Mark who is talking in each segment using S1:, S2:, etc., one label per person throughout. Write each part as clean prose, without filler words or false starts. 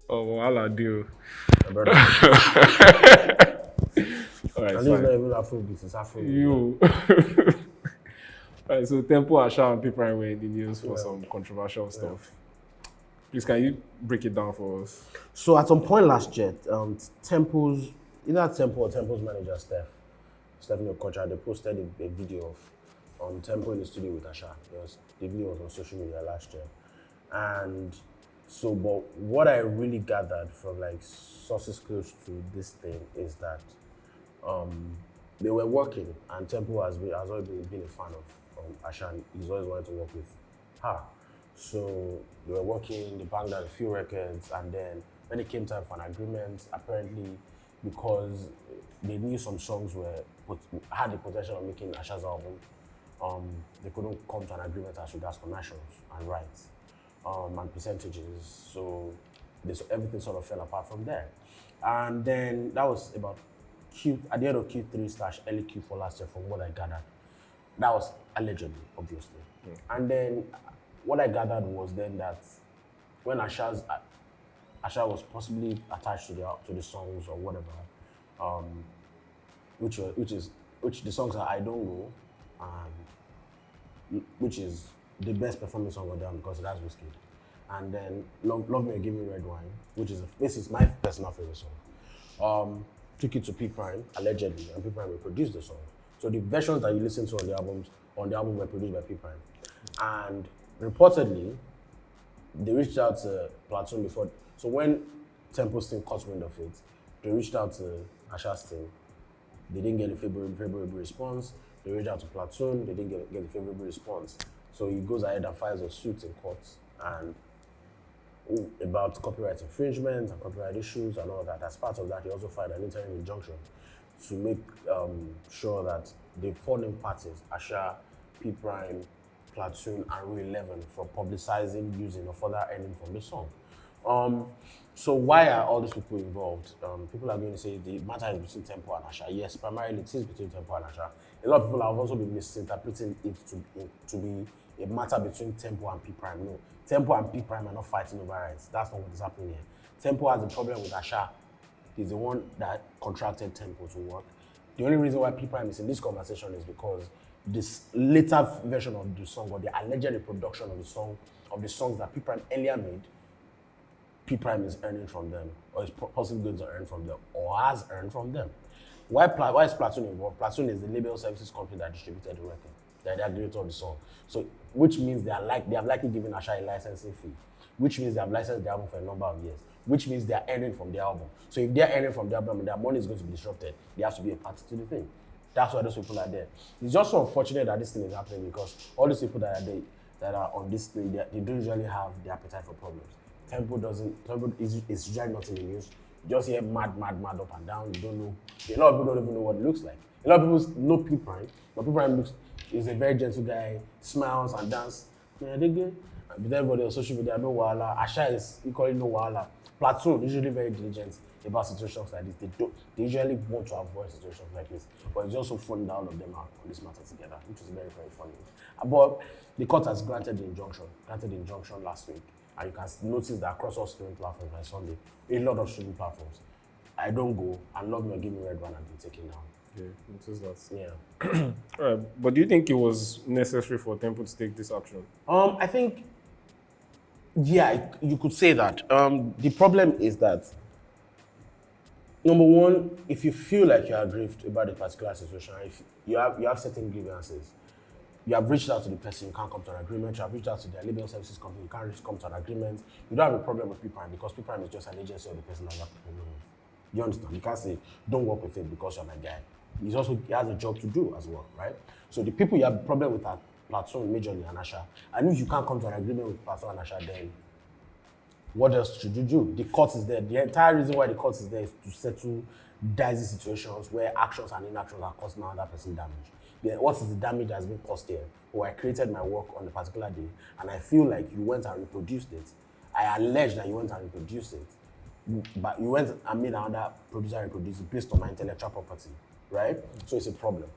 S1: Oh, well, I'll do.
S2: My brother.
S1: All right,
S2: And
S1: it's
S2: this is
S1: fine.
S2: not even Afrobeat, it's Afro.
S1: You. All right, so Tempo, Asha, and people were in the news for
S2: Yeah.
S1: some controversial
S2: Yeah.
S1: stuff. Please, can you break it down for us?
S2: So at some point last year, Tempo's either Tempo or Tempo's manager Stephanie Okocha, they posted a video of Tempo in the studio with Asha. The video was on social media last year, and so but what I really gathered from like sources close to this thing is that they were working, and Tempo has always been a fan of Asha, and he's always wanted to work with her. So they were working, they banged out a few records, and then when it came time for an agreement, apparently because they knew some songs had the potential of making Asha's album, they couldn't come to an agreement as regards commercials and rights and percentages. So everything sort of fell apart from there. And then that was about at the end of Q3 slash early Q4 last year, from what I gathered. That was allegedly, obviously. And then what I gathered was then that when Asha was possibly attached to the songs or whatever, which the songs are I Don't Go, which is the best performing song on them because it has whiskey. And then Love Me or Give Me Red Wine, this is my personal favorite song. Took it to P Prime, allegedly, and P Prime reproduced the song. So the versions that you listen to on the album were produced by P Prime. And reportedly, they reached out to Platoon before. So when Tempo's team caught wind of it, they reached out to Asha's team. They didn't get a favorable response. They reached out to Platoon. They didn't get a favorable response. So he goes ahead and files a suit in court and about copyright infringement and copyright issues and all that. As part of that, he also filed an interim injunction to make sure that the four named parties, Asha, P Prime, Platoon, and Rue 11, for publicizing, using, or further earning from the song. So why are all these people involved? People are going to say the matter is between Tempo and Asha. Yes, primarily it is between Tempo and Asha. A lot of people have also been misinterpreting it to be a matter between Tempo and P Prime. No, Tempo and P Prime are not fighting over rights. That's not what is happening here. Tempo has a problem with Asha. He's the one that contracted Tempo to work. The only reason why P Prime is in this conversation is because this later version of the song, or the alleged reproduction of the songs that P Prime earlier made, P Prime is earning from them, or is possibly going to earn from them, or has earned from them. Why is Platoon involved? Platoon is the label services company that distributed the record, that they agreed on the song. So, which means they have likely given Asha a licensing fee, which means they have licensed the album for a number of years, which means they are earning from the album. So if they are earning from the album and their money is going to be disrupted, they have to be a party to the thing. That's why those people are there. It's just so unfortunate that this thing is happening because all these people that are on this thing, they don't usually have the appetite for problems. Tempo is usually not in the news. You just hear mad up and down. You don't know. A lot of people don't even know what it looks like. A lot of people know P Prime, but P Prime is a very gentle guy, smiles and dance. Yeah, they good. But everybody on social media, no wahala. Asha is equally no wahala. Platoon, usually very diligent about situations like this. They usually want to avoid situations like this. But it's just so fun that all of them are on this matter together, which is very, very funny. But the court has granted the injunction last week. And you can notice that across all streaming platforms by Sunday, a lot of streaming platforms, I Don't Go and Love Me or Give Me Red One have been taken down.
S1: Yeah, notice that.
S2: Yeah.
S1: All right, but do you think it was necessary for Tempo to take this action?
S2: I think, yeah, you could say that. The problem is that, number one, if you feel like you're aggrieved about a particular situation, if you have certain grievances, you have reached out to the person, you can't come to an agreement. You have reached out to their label services company, you can't come to an agreement. You don't have a problem with P Prime because P Prime is just an agency of the person that you have a problem with. You understand? You can't say, don't work with it because you're my guy. He has a job to do as well, right? So the people you have a problem with are Platoon, majorly, and Asha. And if you can't come to an agreement with Platoon and Asha, then what else should you do? The court is there. The entire reason why the court is there is to settle dicey situations where actions and inactions are causing another person damage. Then what is the damage that has been caused here? Oh, I created my work on a particular day, and I feel like you went and reproduced it. I allege that you went and reproduced it, but you went and made another producer reproduce it based on my intellectual property, right? So it's a problem,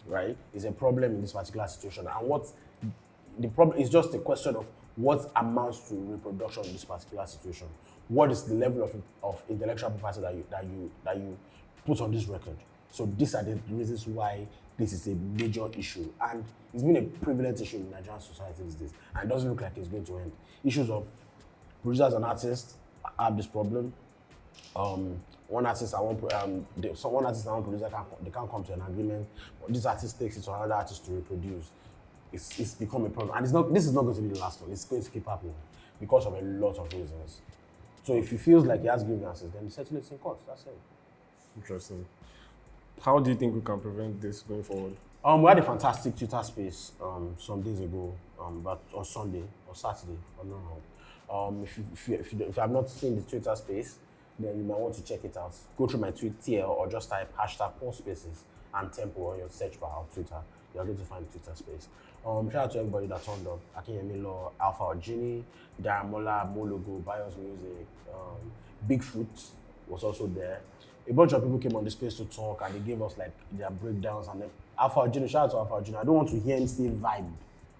S2: right? It's a problem in this particular situation. And what the problem is just a question of what amounts to reproduction in this particular situation. What is the level of intellectual property that you put on this record? So these are the reasons why this is a major issue, and it's been a prevalent issue in Nigerian society these days, and it doesn't look like it's going to end. Issues of producers and artists have this problem. One artist and one producer can't come to an agreement. This artist takes it to another artist to reproduce. It's become a problem, and this is not going to be the last one. It's going to keep happening because of a lot of reasons. So if he feels like he has grievances, then he settles it in court. That's it.
S1: Interesting. How do you think we can prevent this going forward?
S2: We had a fantastic Twitter space some days ago, but on Sunday or Saturday, or no. If you have not seen the Twitter space, then you might want to check it out. Go through my tweet here or just type #PaulSpaces and Tempoe on your search bar on Twitter. You're going to find the Twitter space. Shout out to everybody that turned up. Akinyemilo, Alpha Orgini, Daramola, Mologo, Bios Music, Bigfoot was also there. A bunch of people came on the space to talk and they gave us like their breakdowns, and then Alpha Orgini, shout out to Alpha Orgini. I don't want to hear him say vibe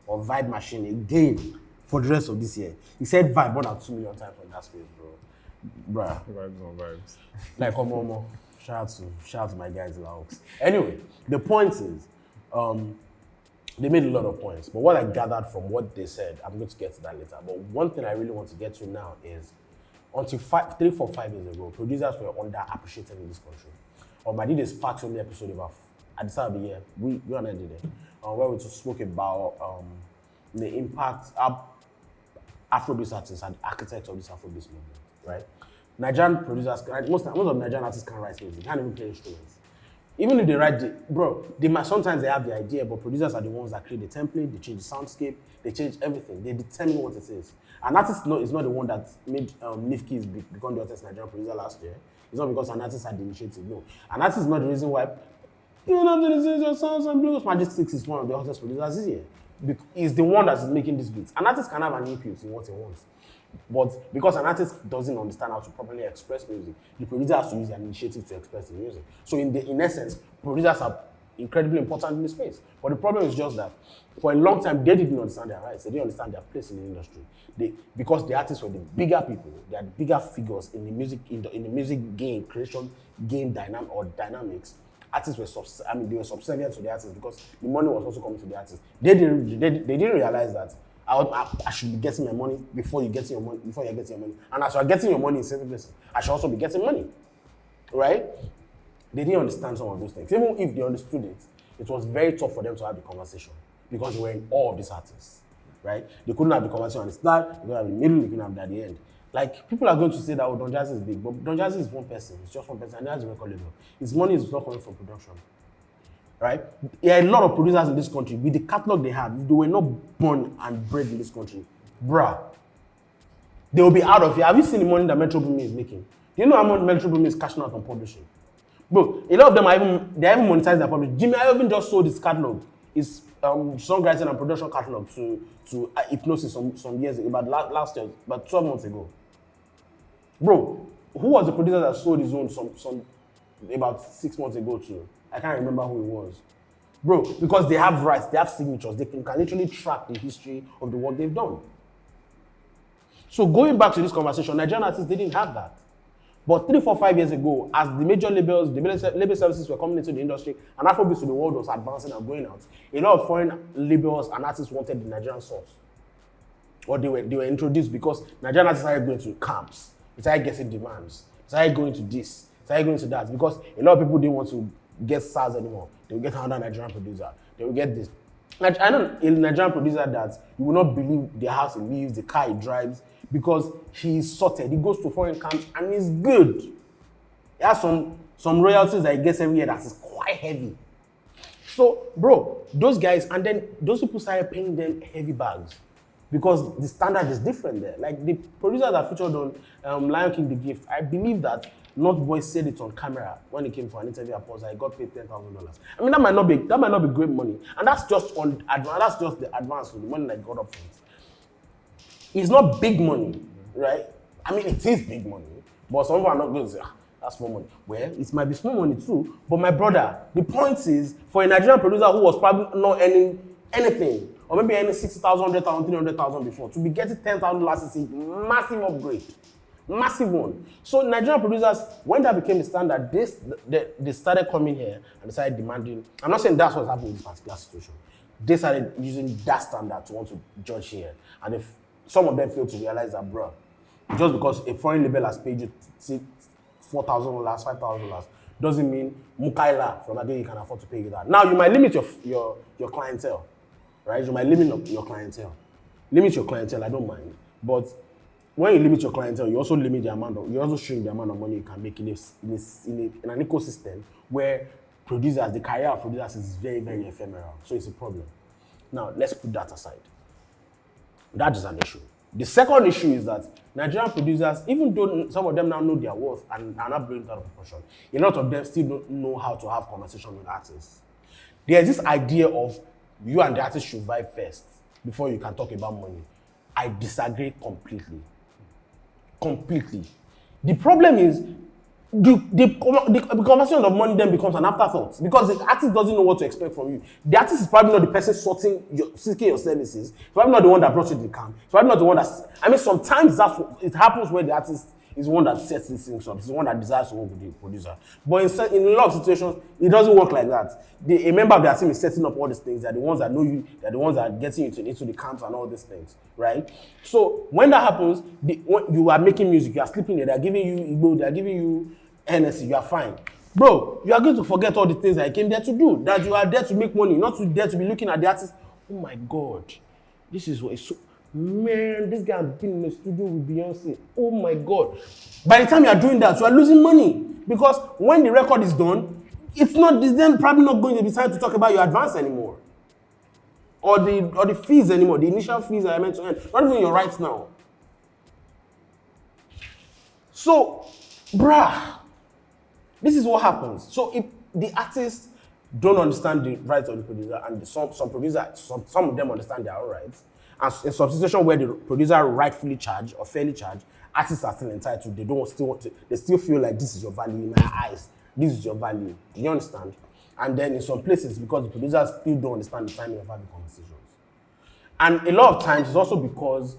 S2: or vibe machine again for the rest of this year. He said vibe more than 2 million times on that space, bro. Bruh.
S1: Vibes on vibes.
S2: Like, come on. Shout out to my guys in the house. Anyway, the point is, they made a lot of points, but what I gathered from what they said, I'm going to get to that later. But one thing I really want to get to now is, until 3, 4, 5 years ago, producers were underappreciated in this country. I did a Sparks Only episode about, at the start of the year, we and I did it, where we spoke about the impact Afrobeat artists and architects of this Afrobeat movement, right? Nigerian producers, most of Nigerian artists can't write music, can't even play instruments. Even if they write, they might sometimes they have the idea, but producers are the ones that create the template, they change the soundscape, they change everything, they determine what it is. An artist is not the one that made Nifki become the hottest Nigerian producer last year. It's not because an artist had the initiative, no. An artist is not the reason why, you know, your sounds and blues. Magic 6 is one of the hottest producers this year. He's the one that's making these beats. An artist can have an input in what he wants. But because an artist doesn't understand how to properly express music, the producer has to use an initiative to express the music. So in essence, producers are incredibly important in this space. But the problem is just that for a long time, they didn't understand their rights. They didn't understand their place in the industry. Because the artists were the bigger people, they had bigger figures in the music game creation game dynamics. Artists were they were subservient to the artists because the money was also coming to the artists. They didn't realize that I should be getting my money before you're getting your money. And as you're getting your money in certain places, I should also be getting money, right? They didn't understand some of those things. Even if they understood it, it was very tough for them to have the conversation because they were in awe of these artists, right? They couldn't have the conversation on the start, they couldn't have the middle, they couldn't have it at the end. Like, people are going to say that, Don Jazzy is big, but Don Jazzy is one person. It's just one person, and he has a record label. His money is not coming from production, right? There are a lot of producers in this country. With the catalog they have, if they were not born and bred in this country, bruh, they will be out of here. Have you seen the money that Metro Boomin is making? Do you know how much Metro Boomin is cashing out on publishing? Bro, a lot of them are even monetized their publishing. Jimmy Iovine just sold his catalog, his songwriting and production catalog to Hypnosis some years ago, last year, about 12 months ago. Bro, who was the producer that sold his own some about 6 months ago too? I can't remember who it was. Bro, because they have rights, they have signatures, they can literally track the history of the work they've done. So going back to this conversation, Nigerian artists didn't have that. But 3, 4, 5 years ago, as the major labels, the label services were coming into the industry, and Afrobeat to the world was advancing and going out, a lot of foreign labels and artists wanted the Nigerian source. Or they were introduced because Nigerian artists started going to camps, they started getting demands, they started going to this, they started going to that, because a lot of people didn't want to get SARS anymore. They will get another Nigerian producer. They will get this. Like, I know a Nigerian producer that you will not believe the house he lives, the car he drives, because he's sorted. He goes to foreign camps and he's good. He has some royalties that he gets every year that is quite heavy. So, bro, those guys, and then those people started paying them heavy bags because the standard is different there. Like the producers that featured on Lion King The Gift, I believe that North Boy said it on camera when he came for an interview at Pulse. I got paid $10,000. I mean, that might not be great money, and that's just the advance of the money that I got up front. It's not big money, right? I mean, it is big money, but some people are not going to say, that's small money. Well, it might be small money too, but my brother, the point is, for a Nigerian producer who was probably not earning anything, or maybe earning 60,000, 100,000, 300,000 before, to be getting $10,000 is a massive upgrade. Massive one. So Nigerian producers, when that became the standard, they started coming here and started demanding. I'm not saying that's what's happening in this particular situation. They started using that standard to want to judge here. And if some of them failed to realize that, bro, just because a foreign label has paid you $4,000, $5,000, doesn't mean Mukaila from Nigeria can afford to pay you that. Now you might limit your clientele, right? You might limit your clientele. Limit your clientele, I don't mind. But when you limit your clientele, you also limit the amount of, you also shrink the amount of money you can make in an ecosystem where producers, the career of producers is very, very ephemeral. So it's a problem. Now, let's put that aside. That is an issue. The second issue is that Nigerian producers, even though some of them now know their worth and are not blowing it out of proportion, a lot of them still don't know how to have conversation with artists. There's this idea of you and the artist should vibe first before you can talk about money. I disagree completely. Completely. The problem is the conversation of money then becomes an afterthought because the artist doesn't know what to expect from you. The artist is probably not the person seeking your services. He's probably not the one that brought you to the camp. He's probably not the one that. I mean, sometimes that's what it happens where the artist is the one that sets these things up. He's the one that desires to work with the producer. But in a lot of situations, it doesn't work like that. A member of their team is setting up all these things. They're the ones that know you. They're the ones that are getting you into the camps and all these things, right? So when that happens, when you are making music, you are sleeping there. They're giving you Igbo. They're giving you Hennessy. You are fine, bro. You are going to forget all the things that I came there to do. That you are there to make money, not there to be looking at the artist. Oh my God, this is what is so. Man, this guy has been in the studio with Beyonce. Oh my God. By the time you are doing that, you are losing money. Because when the record is done, it's then probably not going to be time to talk about your advance anymore. Or the fees anymore, the initial fees that I meant to earn. Not even your rights now. So, bruh, this is what happens. So if the artists don't understand the rights of the producer, and some producers, some of them understand their own rights, and in some situation where the producer rightfully charged or fairly charged, artists are still entitled. They still feel like this is your value in my eyes. This is your value. Do you understand? And then in some places, because the producers still don't understand the timing of having conversations. And a lot of times it's also because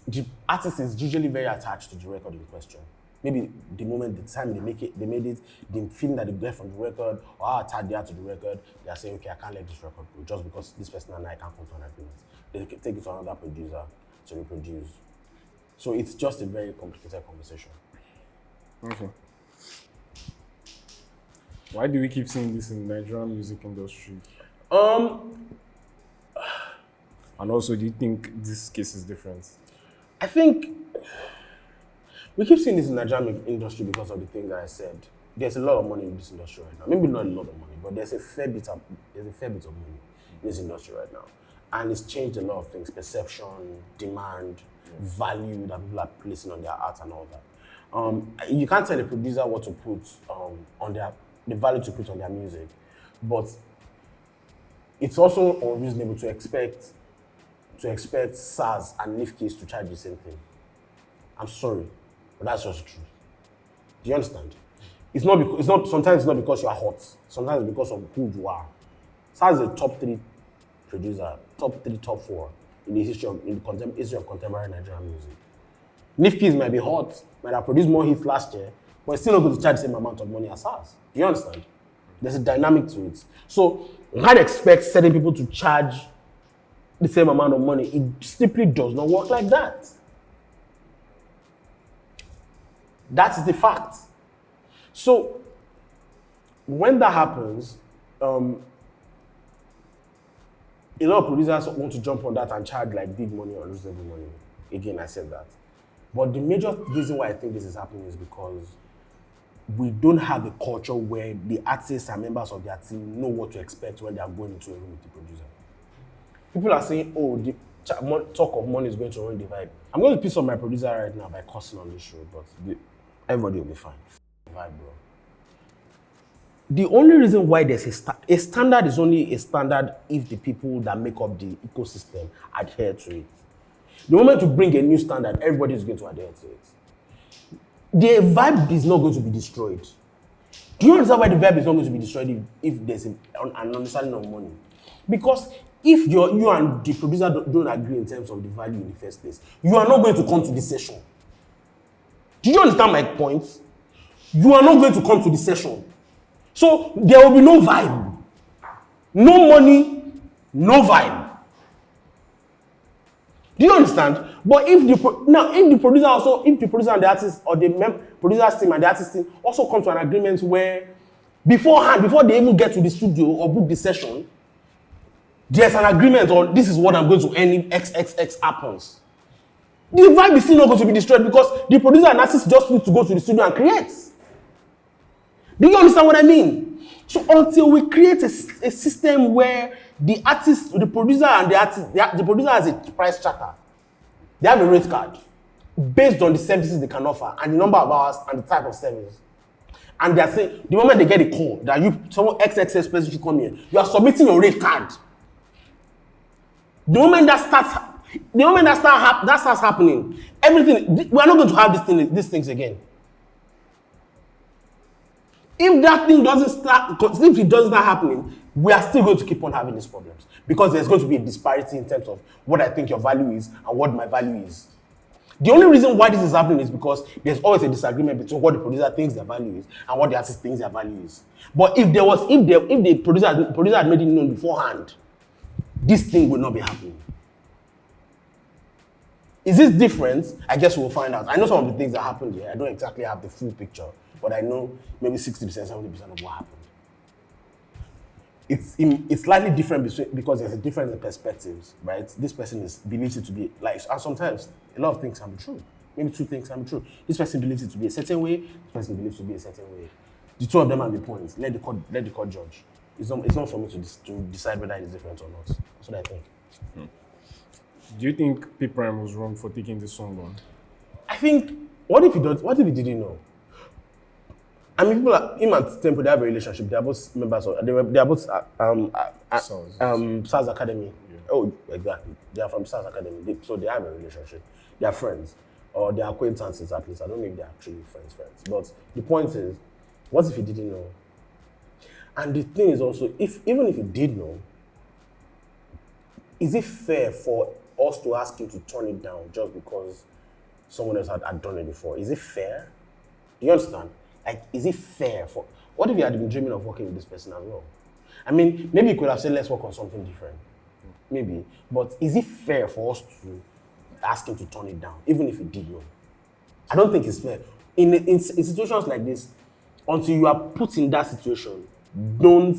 S2: the artist is usually very attached to the record in question. Maybe the time they made it, the feeling that they get from the record, or how attached they are to the record, they are saying, okay, I can't let this record go just because this person and I can't come to an agreement. They can take it to another producer to reproduce. So it's just a very complicated conversation.
S1: Okay. Why do we keep seeing this in the Nigerian music industry? And also, do you think this case is different?
S2: I think we keep seeing this in the Nigerian industry because of the thing that I said. There's a lot of money in this industry right now. Maybe not a lot of money, but there's a fair bit of money in this industry right now. And it's changed a lot of things: perception, demand, value that people are placing on their art and all that. You can't tell a producer what to put on the value to put on their music, but it's also unreasonable to expect SARS and Nifkis to charge the same thing. I'm sorry, but that's just the truth. Do you understand? Sometimes it's not because you are hot. Sometimes it's because of who you are. SARS is a top 3 producer, top 4 in the history of contemporary Nigerian music. Nifkis might be hot, might have produced more hits last year, but it's still not going to charge the same amount of money as SARS. Do you understand? There's a dynamic to it. So you can't expect certain people to charge the same amount of money. It simply does not work like that. That's the fact. So when that happens, a lot of producers want to jump on that and charge like big money or reasonable money. Again, I said that. But the major reason why I think this is happening is because we don't have a culture where the artists and members of their team know what to expect when they are going into a room with the producer. People are saying, oh, the talk of money is going to ruin the vibe. I'm going to piss on my producer right now by cussing on this show, but everybody will be fine. Vibe, bro. The only reason why there's a standard is only a standard if the people that make up the ecosystem adhere to it. The moment you bring a new standard, everybody is going to adhere to it. The vibe is not going to be destroyed. Do you understand why the vibe is not going to be destroyed if there's an understanding of money? Because if you and the producer don't agree in terms of the value in the first place, you are not going to come to the session. Do you understand my point? You are not going to come to the session. So there will be no vibe. No money, no vibe. Do you understand? But if the producer and the artist, or the producer's team and the artist team also come to an agreement where beforehand, before they even get to the studio or book the session, there's an agreement on this is what I'm going to earn if XXX happens. The vibe is still not going to be destroyed because the producer and artist just need to go to the studio and create. Do you understand what I mean? So until we create a system where the artist, the producer and the artist, the producer has a price charter. They have a rate card based on the services they can offer and the number of hours and the type of service. And they are saying, the moment they get a call that someone XXX person should come here, you are submitting your rate card. The moment that starts happening, everything, we are not going to have these things again. If that thing doesn't start, if it doesn't start happening, we are still going to keep on having these problems because there's going to be a disparity in terms of what I think your value is and what my value is. The only reason why this is happening is because there's always a disagreement between what the producer thinks their value is and what the artist thinks their value is. But if the producer had made it known beforehand, this thing will not be happening. Is this different? I guess we'll find out. I know some of the things that happened here. I don't exactly have the full picture, but I know maybe 60%, 70% of what happened. It's slightly different because there's a difference in perspectives, right? This person believes it to be like, and sometimes a lot of things can be true. Maybe two things can be true. This person believes it to be a certain way. This person believes it to be a certain way. The two of them have the points. Let the court judge. It's not for me to decide whether it's different or not. That's what I think.
S1: Do you think P Prime was wrong for taking this song on?
S2: I think, what if he didn't know? I mean, people like him and Tempoe, they have a relationship. They are both members of, they are both SARS Academy. Yeah. Oh, exactly. They are from SARS Academy, so they have a relationship. They are friends, or they are acquaintances at least. I don't know if they are actually friends. But the point is, what if he didn't know? And the thing is also, even if he did know, is it fair for us to ask him to turn it down just because someone else had done it before? Is it fair? Do you understand? Like, is it fair for... What if you had been dreaming of working with this person as well? I mean, maybe you could have said, let's work on something different. Maybe. But is it fair for us to ask him to turn it down, even if he did know? I don't think it's fair. In situations like this, until you are put in that situation, don't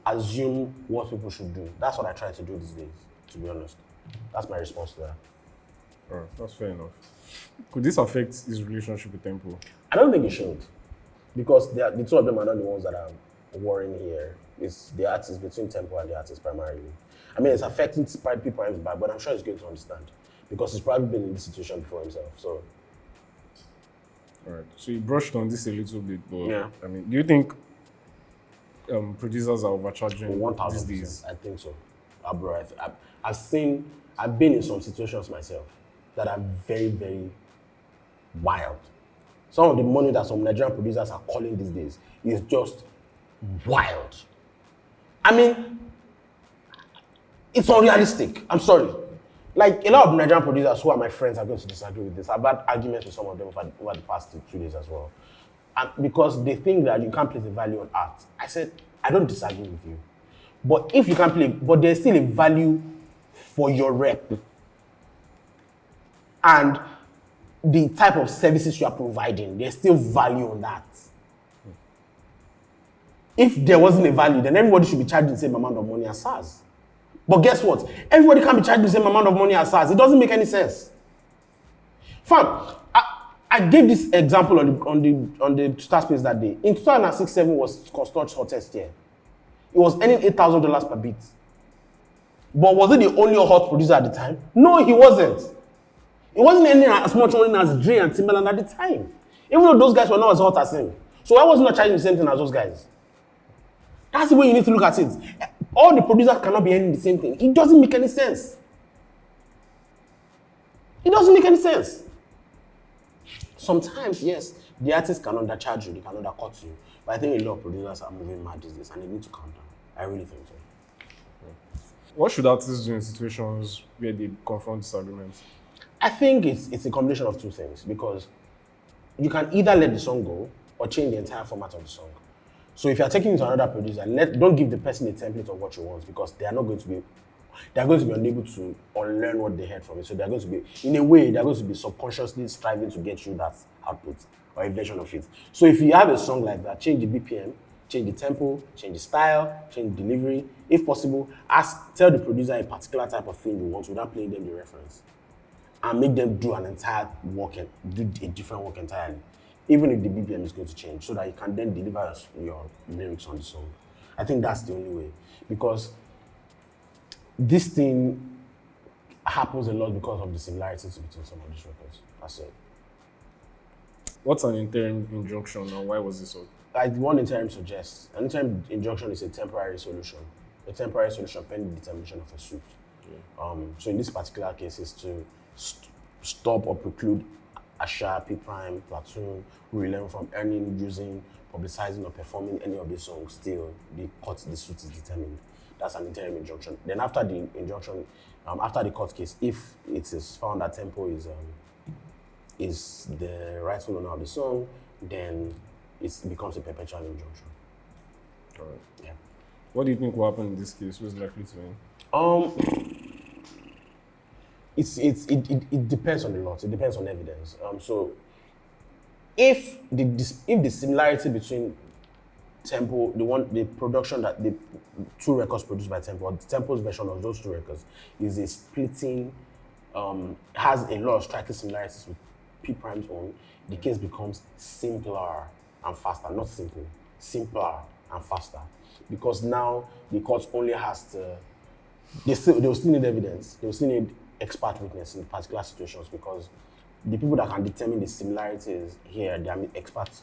S2: assume what people should do. That's what I try to do these days, to be honest. That's my response to that.
S1: All right, that's fair enough. Could this affect his relationship with Tempoe?
S2: I don't think it should. Because the two of them are not the ones that are warring here. It's the artist, between Tempoe and the artist primarily. I mean, it's affecting people Prime's back, but I'm sure he's going to understand. Because he's probably been in this situation before himself, so.
S1: All right, so you brushed on this a little bit, but
S2: yeah.
S1: I mean, do you think producers are overcharging
S2: 1,000%,
S1: these days?
S2: I think so. Bro, I've been in some situations myself that are very, very wild. Some of the money that some Nigerian producers are calling these days is just wild. I mean, it's unrealistic. I'm sorry. Like, a lot of Nigerian producers who are my friends are going to disagree with this. I've had arguments with some of them over the past 2 days as well. And because they think that you can't place a value on art. I said, I don't disagree with you. But if you can't play, but there's still a value for your rep. And the type of services you are providing, there's still value on that. If there wasn't a value, then everybody should be charging the same amount of money as SARS. But guess what? Everybody can't be charging the same amount of money as SARS. It doesn't make any sense. Fam, I gave this example on the Star Space that day. In 2006-7 was Custard's hottest year. It was earning $8,000 per beat. But was it the only hot producer at the time? No, he wasn't. He wasn't earning as much money as Dre and Timbaland at the time. Even though those guys were not as hot as him. So why wasn't he charging the same thing as those guys? That's the way you need to look at it. All the producers cannot be earning the same thing. It doesn't make any sense. It doesn't make any sense. Sometimes, yes, the artists can undercharge you, they can undercut you. But I think a lot of producers are moving mad these days and they need to calm down. I really think so.
S1: What should artists do in situations where they confront disagreements?
S2: I think it's a combination of two things because you can either let the song go or change the entire format of the song. So if you're taking it to another producer, don't give the person a template of what you want because they are going to be unable to unlearn what they heard from it. So they're going to be, in a way, they're going to be subconsciously striving to get you that output or a version of it. So if you have a song like that, change the BPM, change the tempo, change the style, change the delivery. If possible, tell the producer a particular type of thing you want without playing them the reference. And make them do an entire work and do a different work entirely. Even if the BPM is going to change, so that you can then deliver your lyrics on the song. I think that's the only way. Because this thing happens a lot because of the similarities between some of these records. That's it.
S1: What's an interim injunction and why was this so?
S2: Like one interim suggests, an interim injunction is a temporary solution. A temporary solution pending determination of a suit. Yeah. So in this particular case, is to stop or preclude Asha, P Prime, Platoon, Rule 11 from earning, using, publicizing, or performing any of these songs till the suit is determined. That's an interim injunction. Then after the injunction, after the court case, if it is found that Tempoe is the rightful owner of the song, then it becomes a perpetual injunction.
S1: All right.
S2: Yeah.
S1: What do you think will happen in this case? Who's likely to win?
S2: It depends on the lot. It depends on evidence. So if the similarity between Tempoe, the production that the two records produced by Tempoe, or the Tempoe's version of those two records is a splitting, has a lot of striking similarities with P Prime's own, the case becomes simpler and faster, not simple, simpler and faster. Because now the court only has to, they will still need evidence, they will still need expert witness in particular situations because the people that can determine the similarities here, they are experts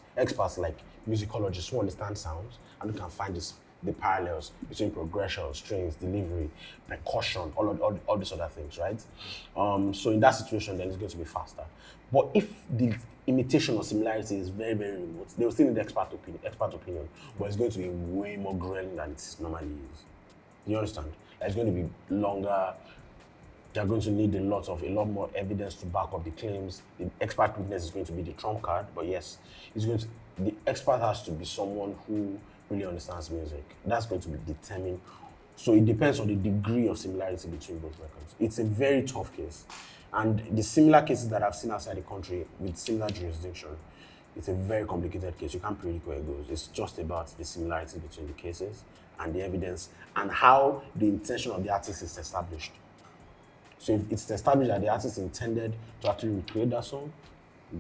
S2: like musicologists who understand sounds and who can find the parallels between progression, strings, delivery, percussion, all these other things, right? So in that situation, then it's going to be faster. But if the imitation or similarity is very, very remote, they will still need expert opinion, but it's going to be way more grueling than it normally is. You understand? It's going to be longer. They're going to need a lot more evidence to back up the claims. The expert witness is going to be the trump card, but yes, the expert has to be someone who really understands music. That's going to be determined. So it depends on the degree of similarity between both records. It's a very tough case. And the similar cases that I've seen outside the country with similar jurisdiction, it's a very complicated case. You can't predict where it goes. It's just about the similarity between the cases and the evidence and how the intention of the artist is established. So if it's established that the artist intended to actually recreate that song,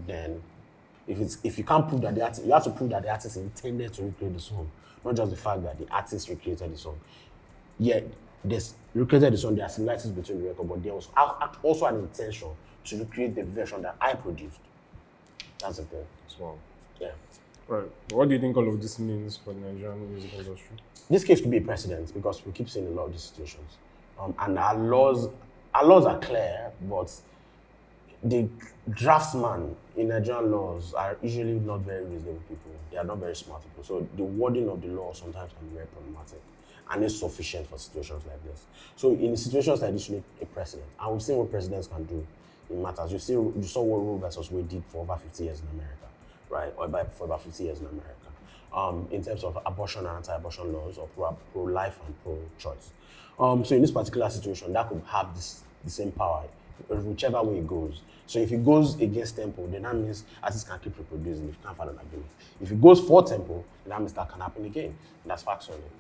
S2: then if you can't prove that you have to prove that the artist intended to recreate the song, not just the fact that the artist recreated the song. Yeah, there's recreated the song, there are similarities between the record, but there was also an intention to recreate the version that I produced. That's the thing.
S1: Wow.
S2: Yeah.
S1: Right. What do you think all of this means for the Nigerian music industry?
S2: This case could be a precedent because we keep seeing a lot of these situations. And our laws are clear, but the draftsmen in Nigerian laws are usually not very reasonable people. They are not very smart people. So the wording of the law sometimes can be very problematic and it's sufficient for situations like this. So in situations like this, you need a precedent. And we've seen what presidents can do in matters. You saw what Roe versus Wade did for over 50 years in America, right? For about 50 years in America. In terms of abortion and anti-abortion laws, or pro-life and pro-choice. So in this particular situation, that could have the same power, whichever way it goes. So if it goes against Tempoe, then that means artists can keep reproducing if you can't find an agreement. If it goes for Tempoe, then that means that can happen again. And that's facts on it.